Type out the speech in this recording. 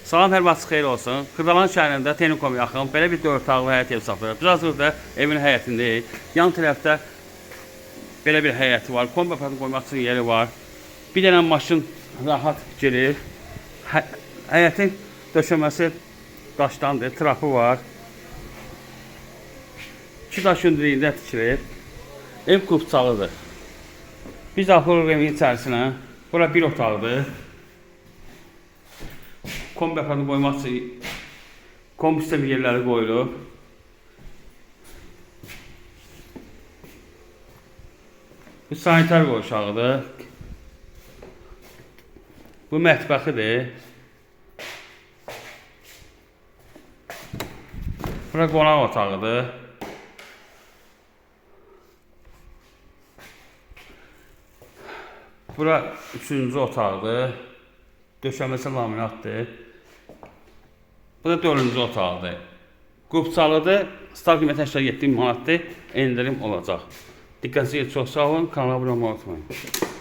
Salam, hər vaxt xeyir olsun. Xırdalan şəhərində Technikom yaxın belə bir 4 otaqlı həyət ev satılır. Biz hazırda evin həyətindəyik. Yan tərəfdə belə bir həyəti var. Kombi aparatını qoymaq üçün yeri var. Bir dənə maşın rahat gelir. Həyətin döşəməsi daşdandır, trapı var. 2 daş hündürlüyündə tikilir. Ev qubçalıdır. Biz axırıq evin içərisinə. Bura bir otaqdır. Kombi aparatını qoymaq üçün kombi sistemi yerləri qoyulub. Bu sanitar qovşağıdır. Bu mətbəxidir. Bura qonaq otağıdır. Bura 3-cü otaqdır. Döşəməsi laminatdır. Bu da 4-cü otaqdır. Qubçalıdır. Start qiyməti 87 manatdır. Endirim olacaq. Diqqətinizə çox sağ olun. Kanala abunə olmayı unutmayın.